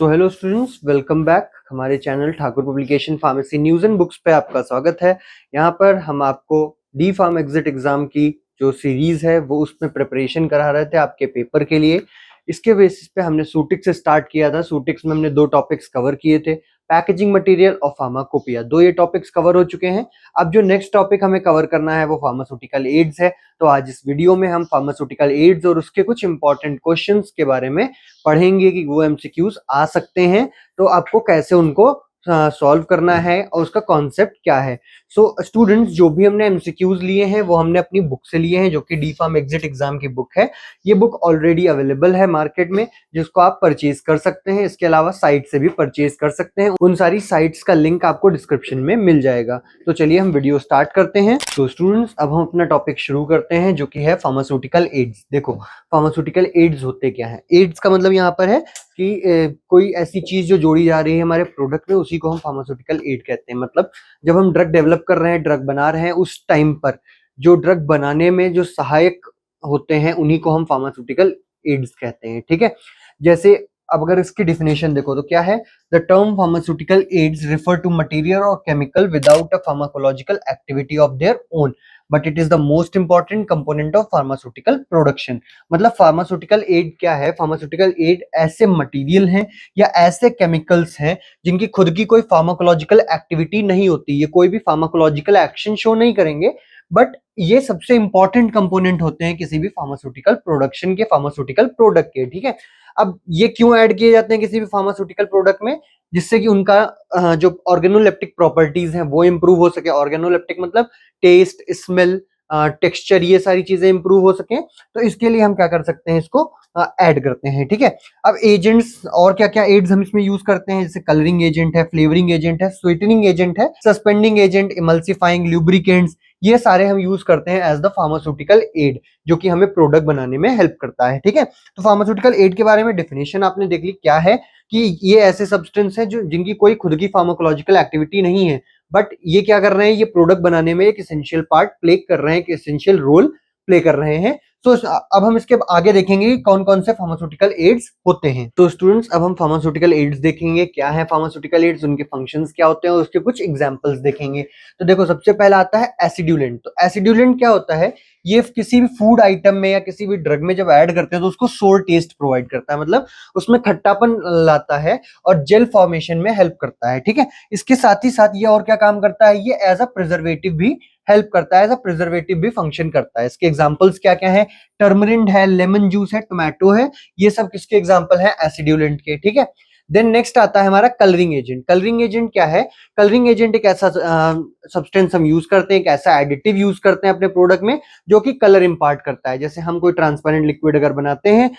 सो hello students, welcome back हमारे channel Thakur publication pharmacy news and books पे आपका स्वागत है। यहाँ पर हम आपको डी फार्म एग्जिट एग्जाम की जो सीरीज है वो उसमें प्रिपरेशन करा रहे थे आपके पेपर के लिए। इसके बेसिस पे हमने सूटिक्स से स्टार्ट किया था। सूटिक्स में हमने 2 टॉपिक्स कवर किए थे, पैकेजिंग मटेरियल और फार्माकोपिया। 2 ये टॉपिक्स कवर हो चुके हैं। अब जो नेक्स्ट टॉपिक हमें कवर करना है वो फार्मास्यूटिकल एड्स है। तो आज इस वीडियो में हम फार्मास्यूटिकल एड्स और उसके कुछ इंपॉर्टेंट क्वेश्चंस के बारे में पढ़ेंगे कि वो एमसीक्यूज आ सकते हैं, तो आपको कैसे उनको सॉल्व करना है और उसका कॉन्सेप्ट क्या है। सो स्टूडेंट्स, जो भी हमने एमसीक्यूज लिए हैं वो हमने अपनी बुक से लिए हैं, जो कि डी फार्म एग्जिट एग्जाम की बुक है। ये बुक ऑलरेडी अवेलेबल है मार्केट में, जिसको आप परचेज कर सकते हैं। इसके अलावा साइट से भी परचेज कर सकते हैं। उन सारी साइट्स का लिंक आपको डिस्क्रिप्शन में मिल जाएगा। तो चलिए हम वीडियो स्टार्ट करते हैं। तो स्टूडेंट्स, अब हम अपना टॉपिक शुरू करते हैं, जो कि है फार्मास्यूटिकल एड्स। देखो, फार्मास्यूटिकल एड्स होते क्या है। एड्स का मतलब यहाँ पर है कि कोई ऐसी चीज जो जोड़ी जा रही है हमारे प्रोडक्ट में, उसी को हम फार्मास्यूटिकल एड कहते हैं। मतलब जब हम ड्रग डेवलप कर रहे हैं, ड्रग बना रहे हैं, उस टाइम पर जो ड्रग बनाने में जो सहायक होते हैं उन्हीं को हम फार्मास्यूटिकल एड्स कहते हैं। ठीक है, जैसे अब अगर इसकी डिफिनेशन देखो तो क्या है, the term pharmaceutical aids refer to material और chemical without a pharmacological activity of their own, but it is the most important component of pharmaceutical production. मतलब फार्मास्यूटिकल एड क्या है? फार्मास्यूटिकल एड ऐसे मटेरियल हैं या ऐसे केमिकल्स हैं जिनकी खुद की कोई फार्माकोलॉजिकल एक्टिविटी नहीं होती, ये कोई भी फार्माकोलॉजिकल एक्शन शो नहीं करेंगे, बट ये सबसे इंपॉर्टेंट कंपोनेंट होते हैं किसी भी फार्मास्यूटिकल प्रोडक्शन के, फार्मास्यूटिकल प्रोडक्ट के। ठीक है, अब ये क्यों ऐड किए जाते हैं किसी भी फार्मास्यूटिकल प्रोडक्ट में? जिससे कि उनका जो ऑर्गेनोलेप्टिक प्रॉपर्टीज हैं वो इंप्रूव हो सके। ऑर्गेनोलेप्टिक मतलब टेस्ट, स्मेल, टेक्सचर, ये सारी चीजें इंप्रूव हो सके। तो इसके लिए हम क्या कर सकते हैं, इसको ऐड करते हैं। ठीक है, अब एजेंट्स और क्या क्या एड्स हम इसमें यूज करते हैं, जैसे कलरिंग एजेंट है, फ्लेवरिंग एजेंट है, स्वीटनिंग एजेंट है, सस्पेंडिंग एजेंट, इमल्सिफाइंग, लुब्रिकेंट्स, ये सारे हम यूज करते हैं एज द फार्मास्यूटिकल एड, जो कि हमें प्रोडक्ट बनाने में हेल्प करता है। ठीक है, तो फार्मास्यूटिकल एड के बारे में डेफिनेशन आपने देख ली क्या है, कि ये ऐसे सब्सटेंस है जो जिनकी कोई खुद की फार्माकोलॉजिकल एक्टिविटी नहीं है, बट ये क्या कर रहे हैं, ये प्रोडक्ट बनाने में एक एसेंशियल पार्ट प्ले कर रहे हैं, एक एसेंशियल रोल प्ले कर रहे हैं। तो अब हम इसके आगे देखेंगे कि कौन कौन से फार्मास्यूटिकल एड्स होते हैं। तो स्टूडेंट्स, अब हम फार्मास्यूटिकल एड्स देखेंगे, क्या है फार्मास्यूटिकल एड्स, उनके फंक्शंस क्या होते हैं और उसके कुछ एग्जांपल्स देखेंगे। तो देखो, सबसे पहला आता है एसिड्यूलेंट। तो एसिड्यूलेंट क्या होता है? ये किसी भी फूड आइटम में या किसी भी ड्रग में जब ऐड करते हैं तो उसको सोर टेस्ट प्रोवाइड करता है, मतलब उसमें खट्टापन लाता है और जेल फॉर्मेशन में हेल्प करता है। ठीक है, इसके साथ ही साथ ये और क्या काम करता है, ये एज अ प्रिजर्वेटिव भी हेल्प करता है, एज अ प्रिजर्वेटिव भी फंक्शन करता है। इसके एग्जांपल्स क्या क्या है? टर्मरिंड है, लेमन जूस है, टोमेटो है, ये सब किसके एग्जांपल है? एसिड्यूलेंट के। ठीक है, देन नेक्स्ट आता है हमारा कलरिंग एजेंट। कलरिंग एजेंट क्या है? कलरिंग एजेंट एक ऐसा सब्सटेंस हम यूज करते हैं, एक ऐसा एडिटिव यूज करते हैं अपने प्रोडक्ट में जो कि कलर इंपार्ट करता है। जैसे हम कोई ट्रांसपेरेंट लिक्विड अगर बनाते हैं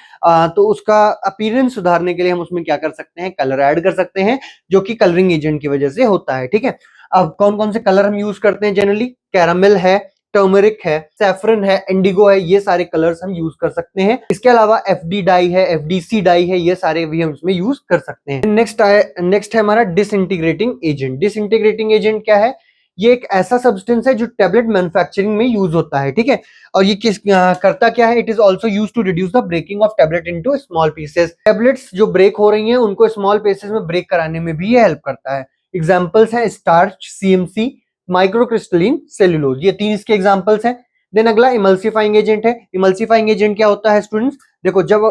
तो उसका अपीयरेंस सुधारने के लिए हम उसमें क्या कर सकते हैं, कलर ऐड कर सकते हैं, जो कि कलरिंग एजेंट की वजह से होता है। ठीक है, अब कौन कौन से कलर हम यूज करते हैं जनरली? कैरामिल है, टर्मरिक है, सैफरन है, इंडिगो है, ये सारे कलर्स हम यूज कर सकते हैं। इसके अलावा एफडी डाई है, एफडीसी डाई है, ये सारे भी हम इसमें यूज कर सकते हैं। नेक्स्ट है हमारा डिसइंटीग्रेटिंग एजेंट। डिसइंटीग्रेटिंग एजेंट क्या है? ये एक ऐसा सब्सटेंस है जो टैबलेट मैन्युफैक्चरिंग में यूज होता है। ठीक है, और ये करता क्या है? It is also use to reduce the breaking of tablet into small pieces. Tablets जो ब्रेक हो रही हैं उनको स्मॉल पीसेस में ब्रेक कराने में भी ये हेल्प करता है। एग्जाम्पल्स है स्टार्च, सीएमसी, माइक्रोक्रिस्टलिन, सेल्यूलोज, ये 3 इसके एग्जांपल्स हैं। देन अगला इमल्सिफाइंग एजेंट है। इमल्सिफाइंग एजेंट क्या होता है स्टूडेंट्स? देखो, जब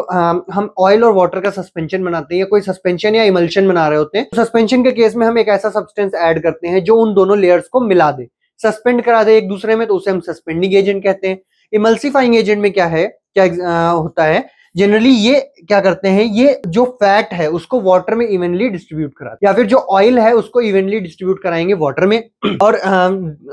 हम ऑयल और वाटर का सस्पेंशन बनाते हैं या कोई सस्पेंशन या इमल्शन बना रहे होते हैं, तो सस्पेंशन के केस में हम एक ऐसा सब्सटेंस ऐड करते हैं जो उन दोनों लेयर्स को मिला दे, सस्पेंड करा दे एक दूसरे में, तो उसे हम सस्पेंडिंग एजेंट कहते हैं। इमल्सिफाइंग एजेंट में क्या है, क्या होता है? जनरली ये क्या करते हैं, ये जो फैट है उसको वाटर में इवनली डिस्ट्रीब्यूट कराते हैं, या फिर जो ऑयल है उसको इवनली डिस्ट्रीब्यूट कराएंगे वाटर में और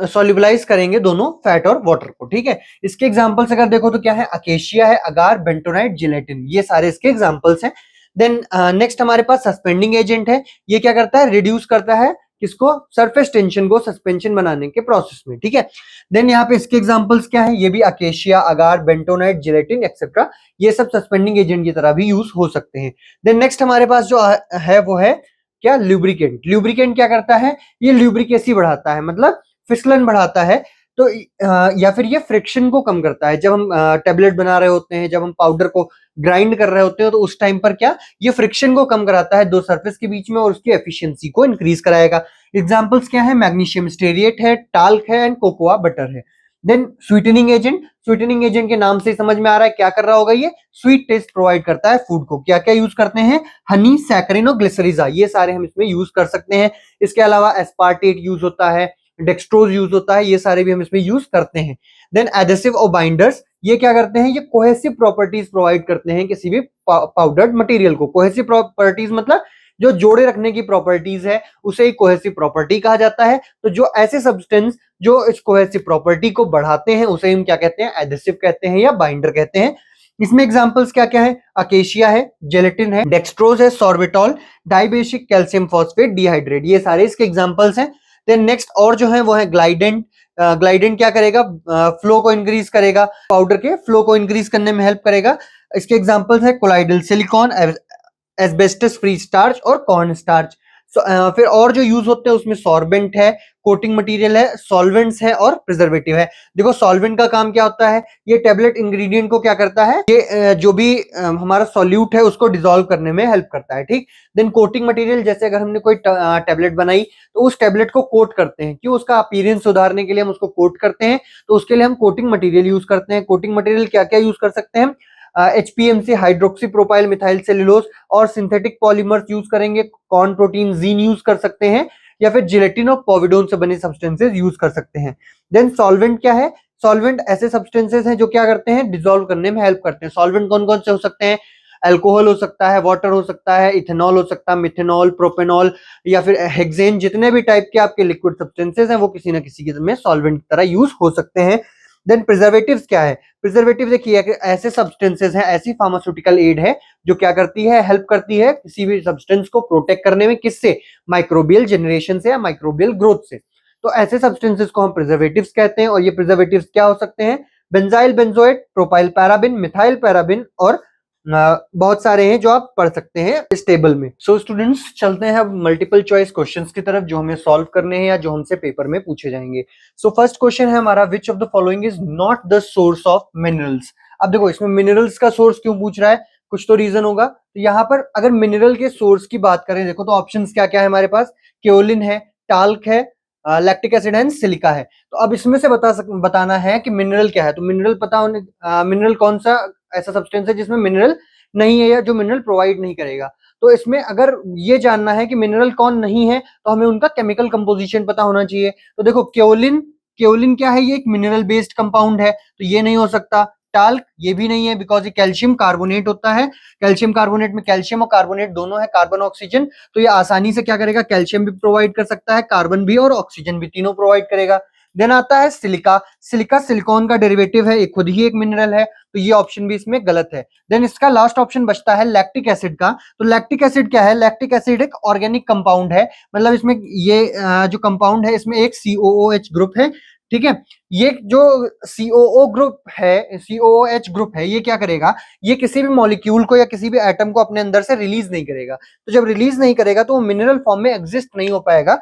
सॉल्युबलाइज करेंगे दोनों फैट और वाटर को। ठीक है, इसके एग्जांपल्स अगर देखो तो क्या है? अकेशिया है, अगार, बेंटोनाइट, जिलेटिन, ये सारे इसके एग्जांपल्स हैं। देन नेक्स्ट हमारे पास सस्पेंडिंग एजेंट है। ये क्या करता है? रिड्यूस करता है किसको? सरफेस टेंशन को सस्पेंशन बनाने के प्रोसेस में। ठीक है, देन यहाँ पे इसके एग्जांपल्स क्या है? ये भी अकेशिया, अगार, बेंटोनाइट, जिलेटिन एक्सेट्रा, ये सब सस्पेंडिंग एजेंट की तरह भी यूज हो सकते हैं। देन नेक्स्ट हमारे पास जो है वो है क्या? ल्यूब्रिकेंट। ल्यूब्रिकेंट क्या करता है? ये ल्यूब्रिकेसी बढ़ाता है, मतलब फिसलन बढ़ाता है। तो या फिर ये फ्रिक्शन को कम करता है। जब हम टेबलेट बना रहे होते हैं, जब हम पाउडर को ग्राइंड कर रहे होते हैं, तो उस टाइम पर क्या ये फ्रिक्शन को कम कराता है दो सरफेस के बीच में और उसकी एफिशिएंसी को इंक्रीज कराएगा। एग्जांपल्स क्या है, मैग्नीशियम स्टेरिएट है, टाल्क है एंड कोकोआ बटर है। Then sweetening agent, sweetening agent के नाम से समझ में आ रहा है क्या कर रहा होगा, ये स्वीट टेस्ट प्रोवाइड करता है फूड को। क्या क्या यूज करते हैं, हनी, सैकरिन और ग्लिसरीजा, ये सारे हम इसमें यूज कर सकते हैं। इसके अलावा एस्पार्टेट यूज होता है, डेक्सट्रोज यूज होता है, ये सारे भी हम इसमें यूज करते हैं। देन एडेसिव और बाइंडर्स, ये क्या करते हैं, ये कोहेसिव प्रॉपर्टीज प्रोवाइड करते हैं किसी भी पाउडर्ड मटेरियल को। कोहेसिव प्रॉपर्टीज मतलब जो जोड़े रखने की प्रॉपर्टीज है उसे एक कोहेसिव प्रॉपर्टी कहा जाता है। तो जो ऐसे सब्सटेंस जो इस कोहेसिव प्रॉपर्टी को बढ़ाते हैं उसे हम क्या कहते हैं, एडेसिव कहते हैं या बाइंडर कहते हैं। इसमें एग्जांपल्स क्या क्या है, अकेशिया है, जेलेटिन है, डेक्सट्रोज है, sorbitol, dibasic calcium phosphate dehydrate, ये सारे इसके एग्जांपल्स हैं। देन नेक्स्ट और जो है वो है ग्लाइडेंट। ग्लाइडेंट क्या करेगा, फ्लो को इंक्रीज करेगा, पाउडर के फ्लो को इंक्रीज करने में हेल्प करेगा। इसके एग्जांपल्स है colloidal silicon, asbestos free starch और कॉर्न स्टार्च। फिर और जो यूज होते हैं उसमें सॉर्बेंट है, कोटिंग मटेरियल है, सॉल्वेंट्स है और प्रिजर्वेटिव है। देखो सॉल्वेंट का काम क्या होता है, ये टेबलेट इंग्रेडिएंट को क्या करता है, ये जो भी हमारा सॉल्यूट है उसको डिसॉल्व करने में हेल्प करता है, ठीक। देन कोटिंग मटेरियल, जैसे अगर हमने कोई टेबलेट बनाई तो उस टेबलेट को कोट करते हैं, क्यों, उसका अपीयरेंस सुधारने के लिए हम उसको कोट करते हैं, तो उसके लिए हम कोटिंग मटेरियल यूज करते हैं। कोटिंग मटेरियल क्या क्या यूज कर सकते हैं, HPMC hydroxy propyl methyl cellulose और सिंथेटिक पॉलीमर्स यूज करेंगे, कॉर्न प्रोटीन जीन यूज कर सकते हैं, या फिर जिलेटिन और पोविडोन से बने सब्सटेंसेस यूज कर सकते हैं। देन सॉल्वेंट क्या है, सॉल्वेंट ऐसे सब्सटेंसेस हैं जो क्या करते हैं, डिसॉल्व करने में हेल्प करते हैं। सॉल्वेंट कौन कौन से हो सकते हैं, अल्कोहल हो सकता है, वाटर हो सकता है, इथेनॉल हो सकता है, मिथेनॉल, प्रोपेनॉल या फिर हेक्सेन, जितने भी टाइप के आपके लिक्विड सब्सटेंसेस हैं वो किसी ना किसी में सॉल्वेंट की तरह यूज हो सकते हैं। देन प्रिजर्वेटिव्स क्या है, प्रिजर्वेटिव देखिए ऐसे सब्सटेंसेस हैं, ऐसी फार्मास्यूटिकल एड है जो क्या करती है, हेल्प करती है किसी भी सब्सटेंस को प्रोटेक्ट करने में, किससे, माइक्रोबियल जनरेशन से या माइक्रोबियल ग्रोथ से। तो ऐसे सब्सटेंसेस को हम प्रिजर्वेटिव्स कहते हैं। और ये प्रिजर्वेटिव्स क्या हो सकते हैं, benzyl benzoate, propyl paraben, methyl paraben और बहुत सारे हैं जो आप पढ़ सकते हैं इस टेबल में। सो स्टूडेंट्स चलते हैं अब मल्टीपल चॉइस क्वेश्चंस की तरफ जो हमें सॉल्व करने हैं या जो हमसे पेपर में पूछे जाएंगे। सो फर्स्ट क्वेश्चन है हमारा, which of the following is not the source of minerals. अब देखो इसमें मिनरल्स का सोर्स क्यों पूछ रहा है, कुछ तो रीजन होगा। तो यहाँ पर अगर मिनरल के सोर्स की बात करें, देखो तो ऑप्शंस क्या क्या है हमारे पास, केओलिन है, टाल्क है, लैक्टिक एसिड है, सिलिका है। तो अब इसमें से बताना है कि मिनरल क्या है। तो मिनरल पता होने, मिनरल कौन सा ऐसा सब्सटेंस है जिसमें मिनरल नहीं है या जो मिनरल प्रोवाइड नहीं करेगा। तो इसमें अगर ये जानना है कि मिनरल कौन नहीं है तो हमें उनका केमिकल कंपोजिशन पता होना चाहिए। तो देखो केओलिन, केओलिन क्या है, ये एक मिनरल बेस्ड कंपाउंड है तो ये नहीं हो सकता। टाल्क ये भी नहीं है बिकॉज ये कैल्शियम कार्बोनेट होता है, कैल्शियम कार्बोनेट में कैल्शियम और कार्बोनेट दोनों है, कार्बन ऑक्सीजन, तो ये आसानी से क्या करेगा, कैल्शियम भी प्रोवाइड कर सकता है, कार्बन भी और ऑक्सीजन भी, तीनों प्रोवाइड करेगा। देन आता है सिलिका, सिलिका सिलिकॉन का डेरिवेटिव है, एक खुद ही एक मिनरल है, तो ये ऑप्शन भी इसमें गलत है। देन इसका लास्ट ऑप्शन बचता है लैक्टिक एसिड का। तो लैक्टिक एसिड क्या है, लैक्टिक एसिड एक ऑर्गेनिक कंपाउंड है, मतलब इसमें ये जो कंपाउंड है इसमें एक COOH ग्रुप है, ठीक है। ये जो COO ग्रुप है, COOH ग्रुप है, ये क्या करेगा, ये किसी भी मॉलिक्यूल को या किसी भी एटम को अपने अंदर से रिलीज नहीं करेगा। तो जब रिलीज नहीं करेगा तो वो मिनरल फॉर्म में एग्जिस्ट नहीं हो पाएगा।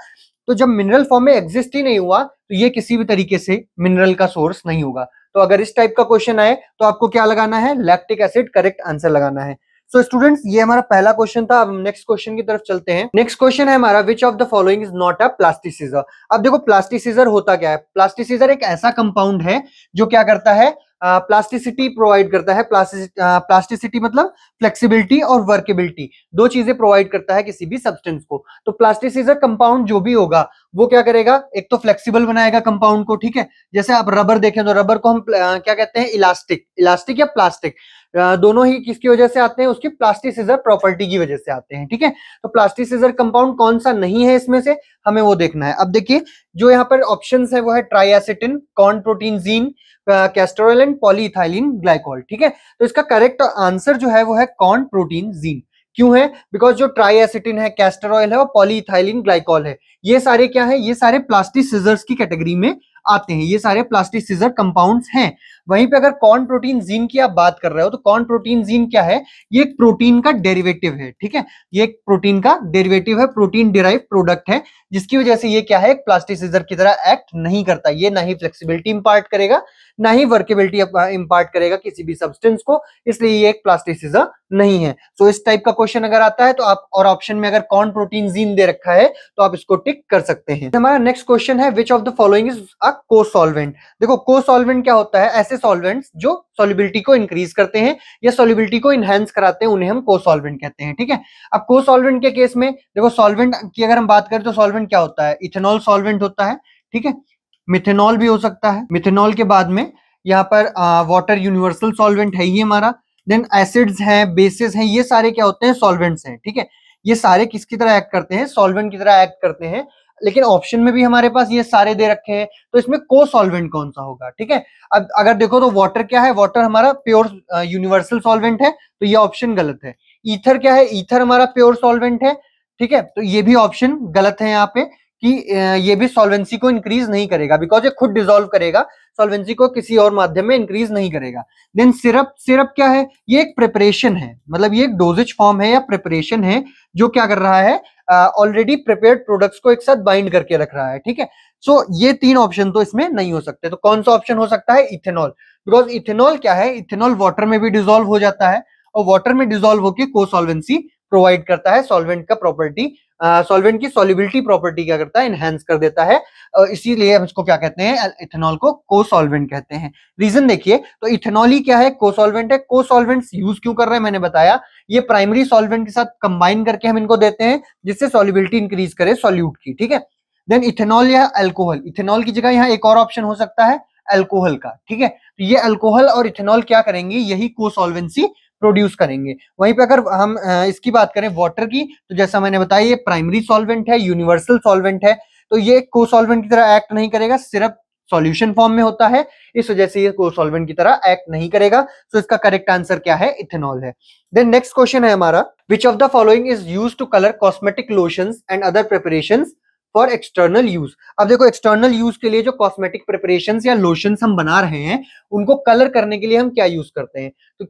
तो जब मिनरल फॉर्म में एग्जिस्ट ही नहीं हुआ तो ये किसी भी तरीके से मिनरल का सोर्स नहीं होगा। तो अगर इस टाइप का क्वेश्चन आए तो आपको क्या लगाना है, लैक्टिक एसिड करेक्ट आंसर लगाना है। सो स्टूडेंट्स ये हमारा पहला क्वेश्चन था। अब हम नेक्स्ट क्वेश्चन की तरफ चलते हैं। नेक्स्ट क्वेश्चन है हमारा, which of the following is not a plasticiser. अब देखो प्लास्टिसिजर होता क्या है, प्लास्टिसिजर एक ऐसा कंपाउंड है जो क्या करता है, प्लास्टिसिटी प्रोवाइड करता है। प्लास्टिसिटी मतलब फ्लेक्सिबिलिटी और वर्केबिलिटी, दो चीजें प्रोवाइड करता है किसी भी सब्सटेंस को। तो प्लास्टिसिजर कंपाउंड जो भी होगा वो क्या करेगा, एक तो फ्लेक्सिबल बनाएगा कंपाउंड को, ठीक है। जैसे आप रबर देखें तो रबर को हम क्या कहते हैं, इलास्टिक, इलास्टिक या प्लास्टिक, दोनों ही किसकी वजह से आते हैं, उसकी प्लास्टिसिजर प्रॉपर्टी की वजह से आते हैं, ठीक है। तो प्लास्टिसिजर कंपाउंड कौन सा नहीं है इसमें से, हमें वो देखना है। अब देखिए जो यहाँ पर ऑप्शंस है वो है triacetin, corn protein zein, castor oil and polyethylene glycol, ठीक है। तो इसका करेक्ट आंसर जो है वो है कॉर्न प्रोटीन जीन। क्यों है, बिकॉज जो ट्राइएसिटिन है, कैस्टर ऑयल है और पॉलीइथाइलिन ग्लाइकोल है, ये सारे क्या है, ये सारे प्लास्टिक सीजर्स की कैटेगरी में आते हैं, ये सारे प्लास्टिसिजर कंपाउंड्स हैं। वहीं पे अगर कॉर्न प्रोटीन जीन की आप बात कर रहे हो तो कॉर्न प्रोटीन जीन क्या है, ये एक प्रोटीन का डेरिवेटिव है, ठीक है, ये एक प्रोटीन का डेरिवेटिव है, प्रोटीन डिराइव प्रोडक्ट है, जिसकी वजह से ये क्या है, एक प्लास्टिसिजर की तरह एक्ट नहीं करता। ये ना ही फ्लेक्सिबिलिटी इंपार्ट करेगा, ना ही वर्केबिलिटी इंपार्ट करेगा किसी भी सब्सटेंस को, इसलिए ये एक प्लास्टिसिजर नहीं है। सो इस टाइप का क्वेश्चन अगर आता है तो आप, और ऑप्शन में अगर कॉर्न प्रोटीन जीन दे रखा है तो आप इसको टिक कर सकते हैं। हमारा नेक्स्ट क्वेश्चन है which of the following is a co-solvent. देखो को-सॉल्वेंट क्या होता है, ऐसे सॉल्वेंट्स जो सॉल्युबिलिटी को इंक्रीज करते हैं या सॉल्युबिलिटी को इनहेंस कराते हैं, उन्हें हम को-सॉल्वेंट कहते हैं, ठीक है। अब को-सॉल्वेंट के केस में देखो, सॉल्वेंट की अगर हम बात करें तो सॉल्वेंट क्या होता है, इथेनॉल सॉल्वेंट होता है, ठीक है, मिथेनॉल भी हो सकता है, मिथेनॉल के बाद में यहाँ पर वाटर यूनिवर्सल सॉल्वेंट है ये हमारा, देन एसिड्स हैं, बेसिस हैं, ये सारे क्या होते हैं, सॉल्वेंट्स हैं, ठीक है। ये सारे किसकी तरह एक्ट करते हैं, सॉल्वेंट की तरह एक्ट करते हैं, लेकिन ऑप्शन में भी हमारे पास ये सारे दे रखे हैं, तो इसमें को सॉल्वेंट कौन सा होगा, ठीक है। अब अगर देखो तो वाटर क्या है, वाटर हमारा प्योर यूनिवर्सल सॉल्वेंट है, तो ये ऑप्शन गलत है। ईथर क्या है, ईथर हमारा प्योर सॉल्वेंट है, ठीक है, तो ये भी ऑप्शन गलत है यहाँ पे कि ये भी सॉल्वेंसी को इंक्रीज नहीं करेगा, बिकॉज ये खुद डिसॉल्व करेगा, सॉल्वेंसी को किसी और माध्यम में इंक्रीज नहीं करेगा। देन सिरप, सिरप क्या है, ये एक प्रिपरेशन है, मतलब ये एक डोजेज फॉर्म है या प्रिपरेशन है जो क्या कर रहा है, ऑलरेडी प्रिपेयर्ड प्रोडक्ट्स को एक साथ बाइंड करके रख रहा है, ठीक है। सो ये तीन ऑप्शन तो इसमें नहीं हो सकते, तो कौन सा ऑप्शन हो सकता है, इथेनॉल, बिकॉज इथेनॉल क्या है, इथेनॉल वाटर में भी डिसॉल्व हो जाता है और वाटर में डिसॉल्व होकर को सॉल्वेंसी प्रोवाइड करता है, सॉल्वेंट का प्रॉपर्टी, सॉल्वेंट की सॉल्युबिलिटी प्रॉपर्टी क्या करता है, इनहेंस कर देता है, इसीलिए हम इसको क्या कहते हैं, इथेनॉल को को सॉल्वेंट कहते हैं। रीजन देखिए, तो इथेनॉल ही क्या है, को सॉल्वेंट है। को सॉल्वेंट्स यूज क्यों कर रहे हैं, मैंने बताया, ये प्राइमरी सॉल्वेंट के साथ कंबाइन करके हम इनको देते हैं, जिससे सॉल्युबिलिटी इंक्रीज करे सॉल्यूट की, ठीक है। देन इथेनॉल या अल्कोहल, इथेनॉल की जगह यहाँ एक और ऑप्शन हो सकता है अल्कोहल का, ठीक है, तो ये अल्कोहल और इथेनॉल क्या करेंगे, यही को सॉल्वेंसी प्रोड्यूस करेंगे। वहीं पे अगर हम इसकी बात करें वाटर की, तो जैसा मैंने बताया ये प्राइमरी सॉल्वेंट है, यूनिवर्सल सॉल्वेंट है, तो ये को सॉल्वेंट की तरह एक्ट नहीं करेगा, सिर्फ सॉल्यूशन फॉर्म में होता है, इस वजह से ये को सॉल्वेंट की तरह एक्ट नहीं करेगा। तो इसका करेक्ट आंसर क्या है, इथेनॉल है। देन नेक्स्ट क्वेश्चन है हमारा, which of the following is used to colour cosmetic lotions and other preparations for external use. अब देखो एक्सटर्नल यूज के लिए जो कॉस्मेटिक प्रिपरेशंस या लोशंस हम बना रहे हैं, उनको कलर करने के लिए हम क्या यूज करते हैं, तो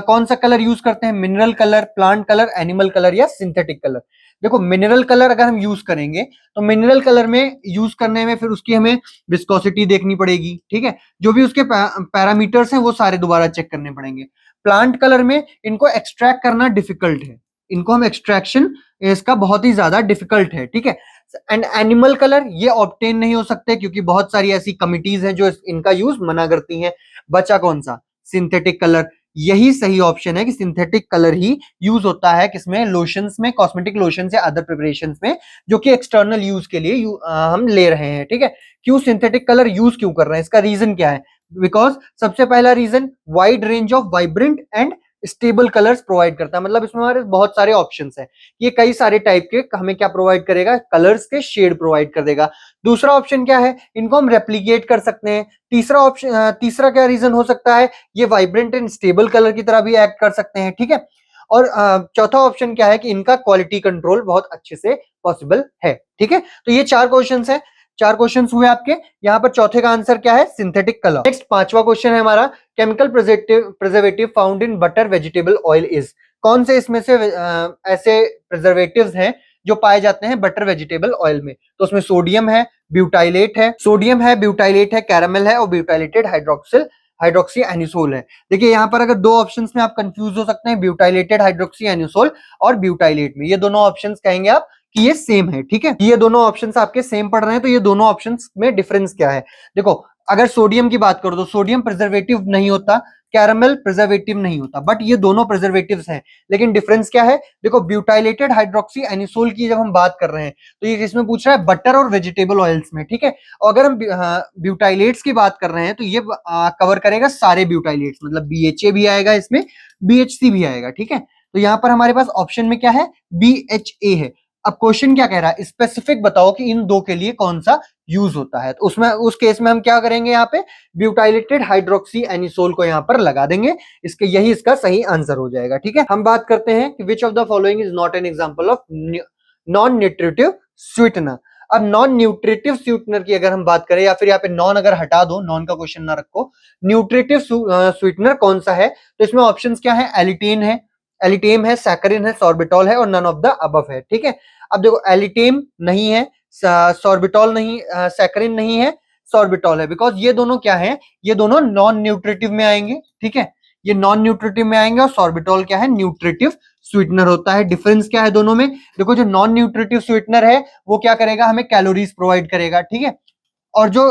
कौन सा कलर यूज करते हैं, mineral colour, plant colour, animal colour या सिंथेटिक कलर। देखो मिनरल कलर अगर हम यूज करेंगे तो मिनरल कलर में यूज करने में फिर उसकी हमें विस्कोसिटी देखनी पड़ेगी, ठीक है, जो भी उसके पैरामीटर्स हैं वो सारे दोबारा चेक करने पड़ेंगे। प्लांट कलर में इनको एक्सट्रैक्ट करना डिफिकल्ट है, इनको हम एक्सट्रैक्शन इसका बहुत ही ज्यादा डिफिकल्ट है, ठीक है। एंड एनिमल कलर ये ऑब्टेन नहीं हो सकते क्योंकि बहुत सारी ऐसी कमिटीज हैं जो इनका यूज मना करती हैं। बचा कौन सा, सिंथेटिक कलर, यही सही ऑप्शन है कि सिंथेटिक कलर ही यूज होता है किसमें, लोशंस में, कॉस्मेटिक लोशंस या अदर प्रिपरेशंस में, जो कि एक्सटर्नल यूज के लिए हम ले रहे हैं, ठीक है। क्यों सिंथेटिक कलर यूज क्यों कर रहे हैं, इसका रीजन क्या है, बिकॉज सबसे पहला reason wide range of vibrant and stable colours provide करता है, मतलब इसमें हमारे बहुत सारे ऑप्शंस हैं, ये कई सारे टाइप के हमें क्या प्रोवाइड करेगा, कलर्स के शेड प्रोवाइड कर देगा। दूसरा ऑप्शन क्या है, इनको हम रेप्लिकेट कर सकते हैं। तीसरा ऑप्शन, तीसरा क्या रीजन हो सकता है, ये वाइब्रेंट एंड स्टेबल कलर की तरह भी एक्ट कर सकते हैं, ठीक है। और चौथा ऑप्शन क्या है कि इनका क्वालिटी कंट्रोल बहुत अच्छे से पॉसिबल है, ठीक है। तो ये चार क्वेश्चंस हैं, चार क्वेश्चंस हुए आपके, यहाँ पर चौथे का आंसर क्या है, सिंथेटिक कलर। नेक्स्ट पांचवा क्वेश्चन है हमारा, chemical preservative found in butter vegetable oil is. कौन से इसमें से ऐसे प्रिजर्वेटिव्स हैं जो पाए जाते हैं बटर वेजिटेबल ऑयल में, तो उसमें सोडियम है, ब्यूटाइलेट है, सोडियम है, ब्यूटाइलेट है, कैरामल है और ब्यूटाइलेटेड हाइड्रोक्सी एनिसोल है। देखिए यहाँ पर अगर दो ऑप्शंस में आप कंफ्यूज हो सकते हैं, ब्यूटाइलेटेड हाइड्रोक्सी एनिसोल और ब्यूटाइलेट में, ये दोनों ऑप्शंस कहेंगे आप कि ये सेम है, ठीक है, ये दोनों ऑप्शंस आपके सेम पढ़ रहे हैं, तो ये दोनों ऑप्शंस में डिफरेंस क्या है। देखो अगर सोडियम की बात करो तो सोडियम प्रिजर्वेटिव नहीं होता, कैरामल प्रिजर्वेटिव नहीं होता, बट ये दोनों प्रिजर्वेटिव्स हैं, लेकिन डिफरेंस क्या है, देखो ब्यूटाइलेटेड हाइड्रोक्सी एनिसोल की जब हम बात कर रहे हैं तो ये इसमें पूछ रहा है बटर और वेजिटेबल ऑयल्स में, ठीक है, और अगर हम ब्यूटाइलेट्स की बात कर रहे हैं तो ये कवर करेगा सारे ब्यूटाइलेट्स, मतलब BHA भी आएगा इसमें, BHC भी आएगा, ठीक है। तो यहाँ पर हमारे पास ऑप्शन में क्या है, BHA है। अब क्वेश्चन क्या कह रहा है, स्पेसिफिक बताओ कि इन दो के लिए कौन सा यूज होता है, तो उसमें उस केस में हम क्या करेंगे, यहाँ पे ब्यूटाइलेटेड हाइड्रोक्सी एनिसोल को यहाँ पर लगा देंगे, इसके यही इसका सही आंसर हो जाएगा, ठीक है। हम बात करते हैं कि विच of the following is not an example of non nutritive sweetener. अब नॉन न्यूट्रिटिव स्वीटनर की अगर हम बात करें, या फिर यहाँ पे नॉन अगर हटा दो, नॉन का क्वेश्चन ना रखो, न्यूट्रिटिव स्वीटनर कौन सा है, तो इसमें ऑप्शंस क्या है, एलिटेन है, एलिटेम है, सैकरिन है, सॉर्बिटॉल है और नन ऑफ द अबव है। ठीक है, अब देखो एलिटेम नहीं है, सॉर्बिटॉल नहीं, सैकरिन नहीं है, सॉर्बिटॉल है, बिकॉज ये दोनों क्या है, ये दोनों नॉन न्यूट्रिटिव में आएंगे। ठीक है, ये नॉन न्यूट्रिटिव में आएंगे और सॉर्बिटॉल क्या है, न्यूट्रिटिव स्वीटनर होता है। डिफरेंस क्या है दोनों में, देखो जो नॉन न्यूट्रिटिव स्वीटनर है वो क्या करेगा, हमें कैलोरीज प्रोवाइड करेगा। ठीक है, और जो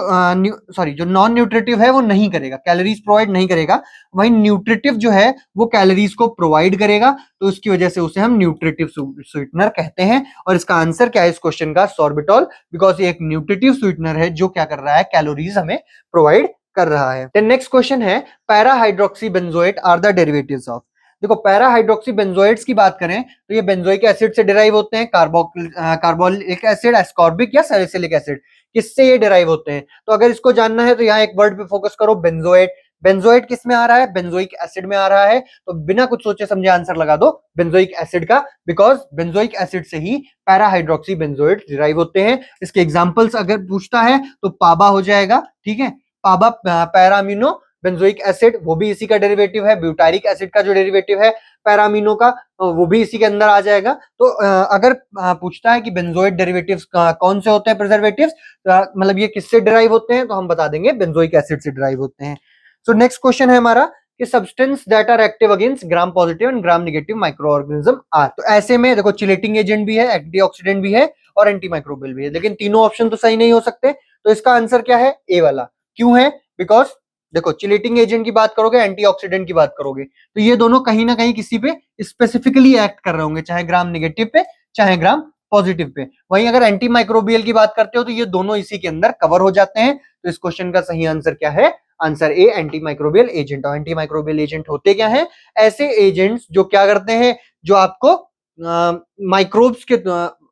जो नॉन न्यूट्रिटिव है वो नहीं करेगा, कैलोरीज प्रोवाइड नहीं करेगा। वहीं न्यूट्रिटिव जो है वो कैलोरीज को प्रोवाइड करेगा, तो उसकी वजह से उसे हम न्यूट्रिटिव स्वीटनर कहते हैं। और इसका आंसर क्या है इस क्वेश्चन का, सॉर्बिटॉल, बिकॉज ये एक न्यूट्रिटिव स्वीटनर है जो क्या कर रहा है, कैलोरीज हमें प्रोवाइड कर रहा है। देन नेक्स्ट क्वेश्चन है, para hydroxy benzoate are the derivatives of. देखो पैरा हाइड्रोक्सी बेंजोएट्स की बात करें तो ये बेंजोइक एसिड से डिराइव होते हैं, कार्बोलिक एसिड, एस्कॉर्बिक या सैलिसिलिक एसिड, किससे ये डिराइव होते हैं। तो अगर इसको जानना है तो यहाँ एक वर्ड पे फोकस करो, बेंजोएट। बेंजोएट किस में आ रहा है, बेंजोइक एसिड में आ रहा है, तो बिना कुछ सोचे समझे आंसर लगा दो बेंजोइक एसिड का, बिकॉज बेंजोइक एसिड से ही पैरा हाइड्रोक्सी बेंजोएट डिराइव होते हैं। इसके एग्जांपल्स अगर पूछता है तो पाबा हो जाएगा। ठीक है, पाबा पैरामिनो बेंजोइक एसिड, वो भी इसी का डेरिवेटिव है। ब्यूटारिक एसिड का जो डेरिवेटिव है पैरामिनो का, वो भी इसी के अंदर आ जाएगा। तो अगर पूछता है कि बेंजोइक डेरिवेटिव्स कौन से होते हैं, प्रिजर्वेटिव्स, मतलब ये किससे डिराइव होते हैं, तो हम बता देंगे बेंजोइक एसिड से डिराइव होते हैं। सो नेक्स्ट क्वेश्चन है हमारा कि substance that are active against gram positive and gram negative micro organism are. तो ऐसे में देखो चिलेटिंग एजेंट भी है, एंटीऑक्सीडेंट भी है और एंटी माइक्रोबियल भी है, लेकिन तीनों ऑप्शन तो सही नहीं हो सकते। तो इसका आंसर क्या है, ए वाला। क्यों है, बिकॉज देखो चिलेटिंग एजेंट की बात करोगे, एंटीऑक्सीडेंट की बात करोगे, तो ये दोनों कहीं ना कहीं किसी पे स्पेसिफिकली एक्ट कर रहे होंगे, चाहे ग्राम नेगेटिव पे चाहे ग्राम पॉजिटिव पे। वहीं अगर एंटी माइक्रोबियल की बात करते हो तो ये दोनों इसी के अंदर कवर हो जाते हैं। तो इस क्वेश्चन का सही आंसर क्या है, answer A, anti microbial agent. और एंटी माइक्रोबियल एजेंट होते क्या है, ऐसे एजेंट्स जो क्या करते हैं, जो आपको माइक्रोब्स के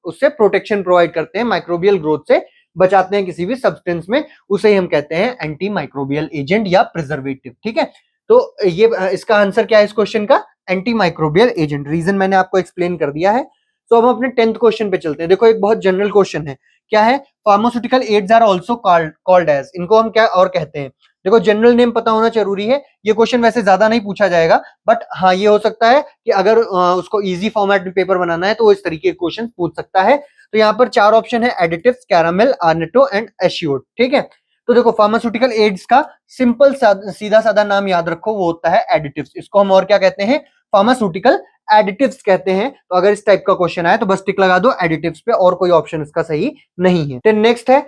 उससे प्रोटेक्शन प्रोवाइड करते हैं, माइक्रोबियल ग्रोथ से बचाते हैं किसी भी सब्सटेंस में, उसे ही हम कहते हैं एंटी माइक्रोबियल एजेंट या प्रिजर्वेटिव। ठीक है, तो ये इसका आंसर क्या है इस क्वेश्चन का, एंटी माइक्रोबियल एजेंट। रीजन मैंने आपको एक्सप्लेन कर दिया है। तो अब हम अपने 10th क्वेश्चन पे चलते हैं। देखो एक बहुत जनरल क्वेश्चन है, क्या है, pharmaceutical aids are also called as, इनको हम क्या और कहते हैं। देखो जनरल नेम पता होना जरूरी है। ये क्वेश्चन वैसे ज्यादा नहीं पूछा जाएगा, बट हाँ ये हो सकता है कि अगर उसको इजी फॉर्मेट में पेपर बनाना है तो वो इस तरीके के क्वेश्चन पूछ सकता है। तो यहाँ पर 4 ऑप्शन है, एडिटिव्स, कैरामेल, आर्नेटो एंड एशियोट। ठीक है, तो देखो फार्मास्यूटिकल एड्स का सिंपल सीधा साधा नाम याद रखो, वो होता है एडिटिव्स। इसको हम और क्या कहते हैं, फार्मास्यूटिकल एडिटिव्स कहते हैं। तो अगर इस टाइप का क्वेश्चन आए तो बस टिक लगा दो एडिटिव्स पे, और कोई ऑप्शन इसका सही नहीं है। देन नेक्स्ट है,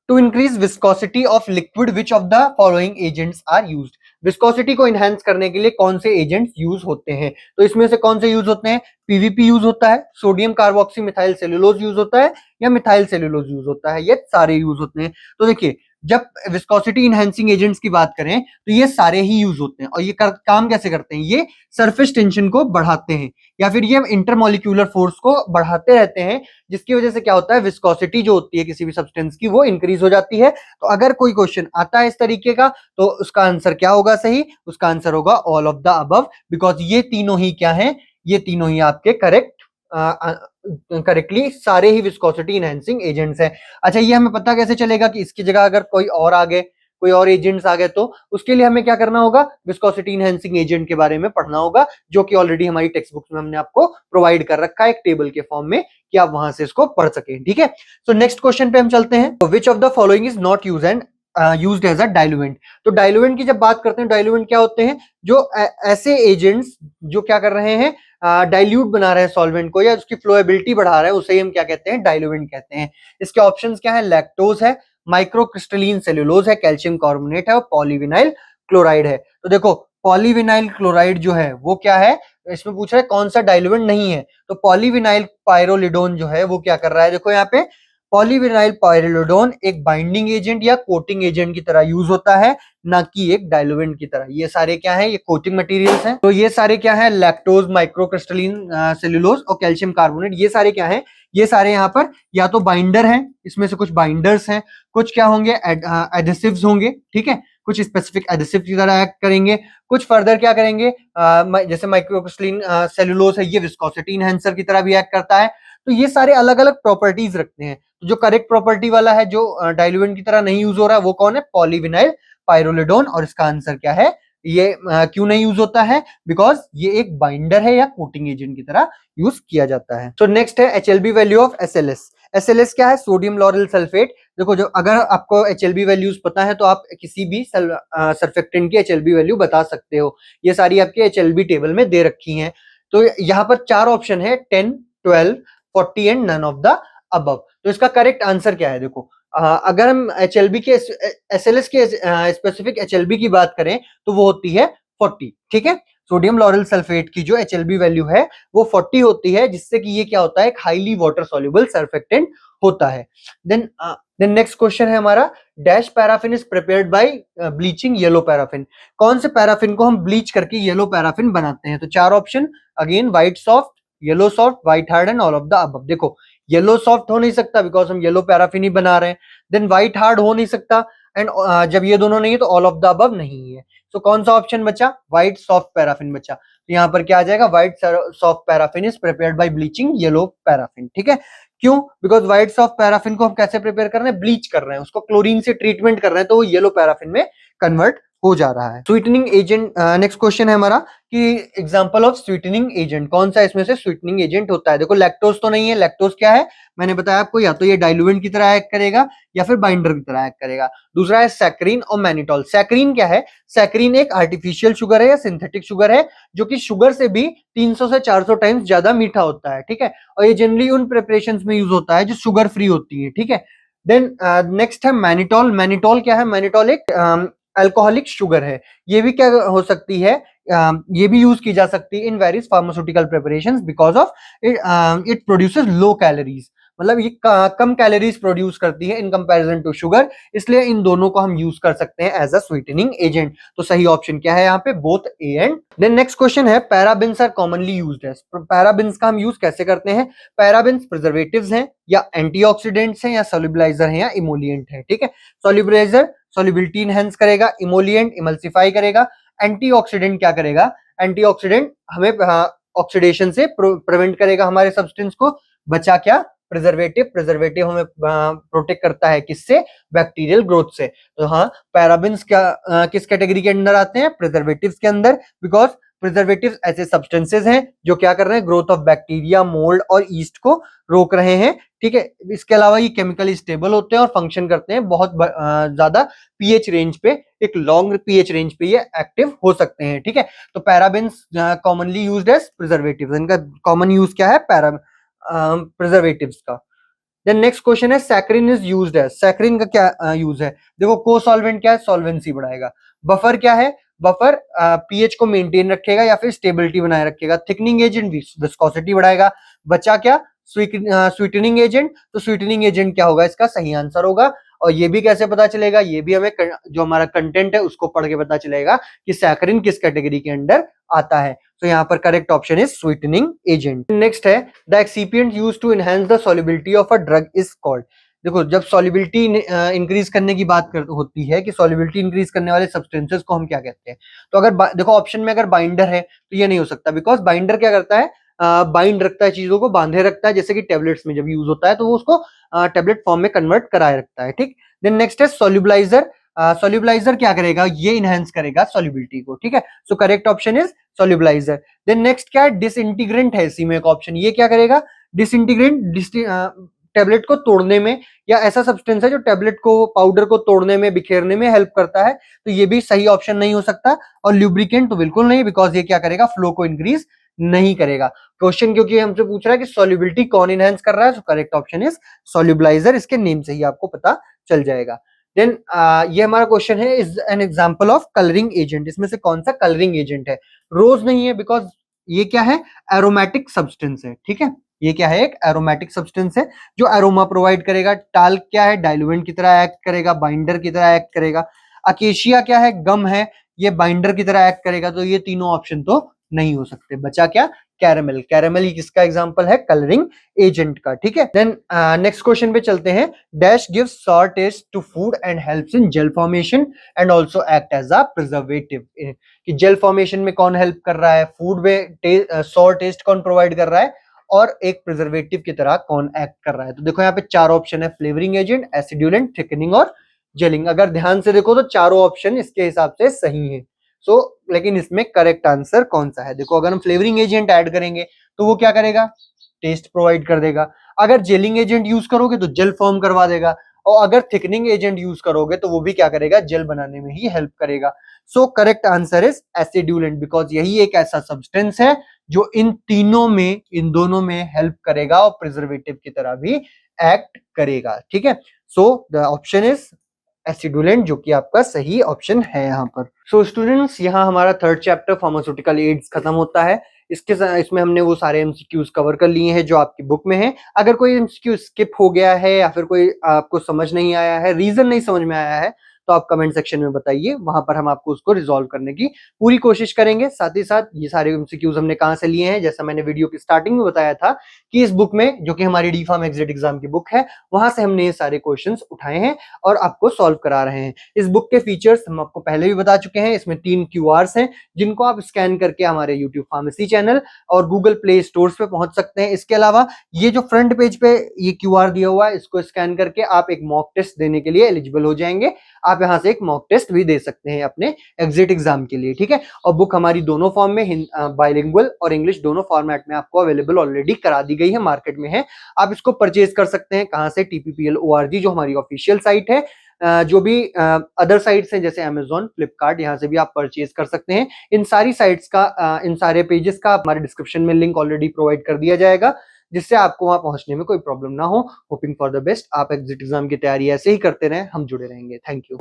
to increase viscosity of liquid which of the following agents are used. Viscosity को इनहेंस करने के लिए कौन से एजेंट्स यूज होते हैं, तो इसमें से कौन से यूज होते हैं, पीवीपी यूज होता है, sodium carboxy methyl cellulose use होता है, या मिथाइल सेलुलोज यूज होता है, ये सारे यूज होते हैं। तो देखिए जब विस्कोसिटी इनहेंसिंग एजेंट्स की बात करें तो ये सारे ही यूज होते हैं। और ये काम कैसे करते हैं, ये सरफेस टेंशन को बढ़ाते हैं, या फिर ये इंटरमोलिक्यूलर फोर्स को बढ़ाते रहते हैं, जिसकी वजह से क्या होता है, विस्कोसिटी जो होती है किसी भी सब्सटेंस की वो इंक्रीज हो जाती है। तो अगर कोई क्वेश्चन आता है इस तरीके का तो उसका आंसर क्या होगा सही, उसका आंसर होगा all of the above, because ये तीनों ही क्या है, ये तीनों ही आपके करेक्टली सारे ही विस्कोसिटी इनहेंसिंग एजेंट्स हैं। अच्छा ये हमें पता कैसे चलेगा कि इसकी जगह अगर कोई और आ गए, कोई और एजेंट्स आ गए, तो उसके लिए हमें क्या करना होगा, विस्कोसिटी इनहेंसिंग एजेंट के बारे में पढ़ना होगा, जो कि ऑलरेडी हमारी टेक्स्ट बुक्स में हमने आपको प्रोवाइड कर रखा है एक टेबल के फॉर्म में, कि आप वहां से इसको पढ़ सके। ठीक है, तो नेक्स्ट क्वेश्चन पे हम चलते हैं। Which of the following is not use and used as a diluent. तो डाइल्यूएंट की जब बात करते हैं, डाइल्यूएंट क्या होते हैं, जो ऐसे एजेंट्स जो क्या कर रहे हैं, डाइल्यूट बना रहे हैं सॉल्वेंट को, या उसकी फ्लोएबिलिटी बढ़ा रहे हैं, उसे हम क्या कहते हैं, डाइल्यूएंट कहते हैं। इसके ऑप्शंस क्या है, लैक्टोज है, माइक्रोक्रिस्टलीन सेल्यूलोज है, कैल्शियम कार्बोनेट है और पॉलीविनाइल क्लोराइड है। तो देखो पॉलीविनाइल क्लोराइड जो है वो क्या है, इसमें पूछ रहा है कौन सा डाइल्यूएंट नहीं है, तो पॉलीविनाइल पायरोलिडोन जो है वो क्या कर रहा है, देखो यहाँ पे पॉलीविनाइल पायरोलिडोन एक बाइंडिंग एजेंट या कोटिंग एजेंट की तरह यूज होता है, ना कि एक डाइल्यूएंट की तरह। ये सारे क्या है, ये कोटिंग मटेरियल्स हैं। तो ये सारे क्या है, लैक्टोज, माइक्रोक्रिस्टलीन सेल्यूलोज और कैल्शियम कार्बोनेट, ये सारे क्या है, ये सारे यहाँ पर या तो बाइंडर हैं, इसमें से कुछ बाइंडर्स हैं, कुछ क्या होंगे, एडिसिव्स होंगे। ठीक है, कुछ स्पेसिफिक एडिसिव की तरह एक्ट करेंगे, कुछ फर्दर क्या करेंगे, जैसे माइक्रोक्रिस्टलीन सेल्यूलोज है, ये विस्कोसिटी इनहेंसर की तरह भी एक्ट करता है। तो ये सारे अलग अलग प्रॉपर्टीज रखते हैं। तो जो करेक्ट प्रॉपर्टी वाला है, जो डाइल्यूएंट की तरह नहीं यूज हो रहा है, वो कौन है? Polyvinyl pyrrolidone. और इसका आंसर क्या है? ये क्यों नहीं यूज होता है? बिकॉज ये एक बाइंडर है या कोटिंग एजेंट की तरह यूज किया जाता है। तो नेक्स्ट है HLB value of SLS। SLS क्या है? Sodium lauryl sulphate. देखो, जो अगर आपको HLB वैल्यूज पता है तो आप किसी भी सर्फेक्टेंट की HLB वैल्यू बता सकते हो। ये सारी आपके HLB टेबल में दे रखी हैं। तो यहाँ पर 4 ऑप्शन है, 10, 12, 40 and none of the above. तो इसका करेक्ट आंसर क्या है? देखो, अगर हम HLB के SLS के स्पेसिफिक HLB की बात करें तो वो होती है 40। ठीक है, सोडियम लॉरेल सल्फेट की जो HLB वैल्यू है वो 40 होती है, जिससे कि ये क्या होता है? एक हाईली वाटर सॉल्युबल सर्फेक्टेंट होता है। देन नेक्स्ट क्वेश्चन है हमारा, dash paraffin is prepared by bleaching yellow paraffin. कौन से पैराफिन को हम ब्लीच करके येलो पैराफिन बनाते हैं? तो 4 option, again white soft, yellow soft, white hard and all of the above. देखो, येलो सॉफ्ट हो नहीं सकता बिकॉज हम येलो पैराफिन ही बना रहे हैं। देन व्हाइट हार्ड हो नहीं सकता, एंड जब ये दोनों नहीं है तो ऑल ऑफ द अबव नहीं है। तो कौन सा ऑप्शन बचा? व्हाइट सॉफ्ट पैराफिन बचा। तो यहाँ पर क्या आ जाएगा? White soft paraffin is prepared by bleaching yellow paraffin. ठीक है, क्यों? बिकॉज व्हाइट सॉफ्ट पैराफिन को हम कैसे प्रिपेयर कर रहे हैं? ब्लीच कर रहे हैं, उसको क्लोरीन से ट्रीटमेंट कर रहे हैं, तो वो येलो पैराफिन में कन्वर्ट हो जा रहा है। स्वीटनिंग एजेंट, नेक्स्ट क्वेश्चन है हमारा कि एग्जांपल ऑफ स्वीटनिंग एजेंट, कौन सा इसमें से स्वीटनिंग एजेंट होता है? देखो, लैक्टोज तो नहीं है। लैक्टोज क्या है? मैंने बताया आपको, या तो ये डाइल्यूएंट की तरह एक्ट करेगा या फिर बाइंडर की तरह एक्ट करेगा। दूसरा है सैकरीन और मैनिटोल। सैकरीन क्या है? सैकरीन एक आर्टिफिशियल शुगर है या सिंथेटिक शुगर है, जो कि शुगर से भी 300 से 400 टाइम्स ज्यादा मीठा होता है। ठीक है, और ये जनरली उन प्रिपरेशंस में यूज होता है जो शुगर फ्री होती है। ठीक है, देन नेक्स्ट है मैनिटोल। मैनिटोल क्या है? मैनिटोल एक अल्कोहलिक शुगर है। ये भी क्या हो सकती है? ये भी यूज की जा सकती है in various pharmaceutical preparations because of it produces low calories. मतलब ये कम कैलोरीज प्रोड्यूस करती है इन कंपैरिजन टू शुगर, इसलिए इन दोनों को हम यूज कर सकते हैं एज अ स्वीटनिंग एजेंट। तो सही ऑप्शन क्या है यहाँ पे? Both A and. Then next question है, parabens are commonly used as. Parabens का हम यूज कैसे करते हैं? पैराबिन्स प्रिजर्वेटिव्स हैं या एंटीऑक्सीडेंट्स हैं या सोल्यूबलाइजर हैं या इमोलिएंट है। ठीक है, सोल्यूबलाइजर सोल्युबिलिटी इनहेंस करेगा, इमोलिएंट इमल्सिफाई करेगा, एंटीऑक्सीडेंट क्या करेगा? एंटीऑक्सीडेंट हमें ऑक्सीडेशन से प्रिवेंट करेगा हमारे सब्सटेंस को। बचा क्या? प्रिजर्वेटिव। प्रिजर्वेटिव हमें प्रोटेक्ट करता है किससे? बैक्टीरियल ग्रोथ से। तो हाँ, पैराबिन्स क्या किस कैटेगरी के अंदर आते हैं? प्रिजर्वेटिव्स के अंदर, बिकॉज प्रिजर्वेटिव्स ऐसे सब्सटेंसेस हैं जो क्या कर रहे हैं? ग्रोथ ऑफ बैक्टीरिया, मोल्ड और ईस्ट को रोक रहे हैं। ठीक है, इसके अलावा ये केमिकली स्टेबल होते हैं और फंक्शन करते हैं बहुत ज्यादा पीएच रेंज पे, एक लॉन्ग पीएच रेंज पे ये एक्टिव हो सकते हैं। ठीक है, तो parabens commonly used as preservatives. इनका कॉमन यूज क्या है? प्रिजर्वेटिव्स का। देन नेक्स्ट क्वेश्चन है, saccharin is used as. Saccharin का क्या यूज है? देखो, को सॉल्वेंट क्या है? सॉल्वेंसी बढ़ाएगा। बफर क्या है? बफर पीएच को मेंटेन रखेगा या फिर स्टेबिलिटी बनाए रखेगा। थिकनिंग एजेंट विस्कोसिटी बढ़ाएगा। बचा क्या? Sweetening agent. तो स्वीटनिंग एजेंट क्या होगा? इसका सही आंसर होगा। और ये भी कैसे पता चलेगा? ये भी हमें जो हमारा कंटेंट है उसको पढ़ के पता चलेगा कि सैकरीन किस कैटेगरी के अंडर आता है। तो यहाँ पर correct option is sweetening agent. Next है, the excipient used to enhance the solubility of a drug is called. देखो, जब सॉल्युबिलिटी इंक्रीज करने की बात होती है कि सॉल्युबिलिटी इंक्रीज करने वाले सब्सटेंसेस को हम क्या कहते हैं, तो अगर देखो ऑप्शन में अगर बाइंडर है तो ये नहीं हो सकता, बिकॉज बाइंडर क्या करता है? बाइंड रखता है, चीजों को बांधे रखता है, जैसे कि टेबलेट्स में जब यूज होता है तो वो उसको टेबलेट फॉर्म में कन्वर्ट कराए रखता है। ठीक, देन नेक्स्ट है सोल्यूबलाइजर। सोल्यूबलाइजर क्या करेगा? ये इनहेंस करेगा सॉल्युबिलिटी को। ठीक है, so correct option is solubiliser. Then next क्या है? डिसइंटीग्रेंट है इसी में एक ऑप्शन। ये क्या करेगा? डिसइंटीग्रेंट टेबलेट को तोड़ने में, या ऐसा सब्सटेंस है जो टेबलेट को, पाउडर को तोड़ने में, बिखेरने में हेल्प करता है। तो ये भी सही ऑप्शन नहीं हो सकता। और ल्यूब्रिकेंट तो बिल्कुल नहीं, बिकॉज ये क्या करेगा? फ्लो को इंक्रीज नहीं करेगा। क्वेश्चन क्योंकि हमसे पूछ रहा है कि सॉल्युबिलिटी कौन इनहेंस कर रहा है, तो करेक्ट ऑप्शन इज सोल्यूबलाइजर। इसके नेम से ही आपको पता चल जाएगा। देन ये हमारा क्वेश्चन है, is an example of colouring agent. इसमें से कौन सा कलरिंग एजेंट है? रोज नहीं है, बिकॉज ये क्या है? एरोमेटिक सब्सटेंस है। ठीक है, ये क्या है? एक एरोमेटिक सब्सटेंस है जो एरोमा प्रोवाइड करेगा। टाल्क क्या है? डाइल्यूएंट की तरह एक्ट करेगा, बाइंडर की तरह एक्ट करेगा। अकेशिया क्या है? गम है, ये बाइंडर की तरह एक्ट करेगा। तो ये तीनों ऑप्शन तो नहीं हो सकते। बचा क्या? कैरेमल। कैरेमल ही किसका एग्जांपल है? कलरिंग एजेंट का। ठीक है, देन नेक्स्ट क्वेश्चन पे चलते हैं। Dash gives sour taste to food and helps in gel formation and also act as a preservative. कि जेल फॉर्मेशन में कौन हेल्प कर रहा है? फूड में सॉर टेस्ट कौन प्रोवाइड कर रहा है? और एक प्रिजर्वेटिव की तरह कौन एक्ट कर रहा है। तो देखो यहाँ पे 4 ऑप्शन है, फ्लेवरिंग एजेंट, एसिड्यूलेंट, थिकनिंग और जेलिंग। अगर ध्यान से देखो तो चारों ऑप्शन इसके हिसाब से सही है। लेकिन इसमें करेक्ट आंसर कौन सा है? देखो, अगर हम फ्लेवरिंग एजेंट ऐड करेंगे तो वो क्या करेगा? टेस्ट प्रोवाइड कर देगा। अगर जेलिंग एजेंट यूज करोगे तो जेल फॉर्म करवा देगा, और अगर थिकनिंग एजेंट यूज करोगे तो वो भी क्या करेगा? जेल बनाने में ही हेल्प करेगा। So correct answer is acidulant, because यही एक ऐसा सब्सटेंस है जो इन तीनों में, इन दोनों में हेल्प करेगा और प्रिजर्वेटिव की तरह भी एक्ट करेगा। ठीक है, सो द ऑप्शन इज एसिडुलेंट, जो कि आपका सही ऑप्शन है यहाँ पर। सो स्टूडेंट्स, यहाँ हमारा थर्ड चैप्टर फार्मास्यूटिकल एड्स खत्म होता है। इसमें हमने वो सारे एमसीक्यूज कवर कर लिए हैं जो आपकी बुक में है। अगर कोई एमसीक्यू स्किप हो गया है या फिर कोई आपको समझ नहीं आया है, रीजन नहीं समझ में आया है, तो आप कमेंट सेक्शन में बताइए, वहां पर हम आपको उसको रिजॉल्व करने की पूरी कोशिश करेंगे। साथ ही साथ ये सारे एमसीक्यूज हमने कहाँ से लिए हैं, जैसा मैंने वीडियो की स्टार्टिंग में बताया था कि इस बुक में, जो कि हमारी डी फार्म एग्जिट एग्जाम की बुक है, वहां से हमने ये सारे क्वेश्चंस उठाए हैं और आपको सॉल्व करा रहे हैं। इस बुक के फीचर्स हम आपको पहले भी बता चुके हैं। इसमें 3 QRs हैं जिनको आप स्कैन करके हमारे यूट्यूब फार्मेसी चैनल और गूगल प्ले स्टोर्स पे पहुंच सकते हैं। इसके अलावा ये जो फ्रंट पेज पे ये QR दिया हुआ है, इसको स्कैन करके आप एक मॉक टेस्ट देने के लिए एलिजिबल हो जाएंगे। आप यहाँ से एक मॉक टेस्ट भी दे सकते हैं अपने एग्जिट एग्जाम के लिए। ठीक है, और बुक हमारी दोनों फॉर्म में, बाइलिंगुअल और इंग्लिश दोनों फॉर्मेट में आपको अवेलेबल ऑलरेडी करा दी गई है, मार्केट में है। आप इसको परचेज कर सकते हैं कहाँ से? TPPL ORG, जो हमारी ऑफिशियल साइट है। जो भी अदर साइट्स हैं जैसे Amazon, फ्लिपकार्ट, यहाँ से भी आप परचेज कर सकते हैं। इन सारी साइट्स का, इन सारे पेजेस का हमारे डिस्क्रिप्शन में लिंक ऑलरेडी प्रोवाइड कर दिया जाएगा, जिससे आपको वहां पहुंचने में कोई प्रॉब्लम ना हो। Hoping for the best. आप एग्जिट एग्जाम की तैयारी ऐसे ही करते रहें, हम जुड़े रहेंगे। Thank you.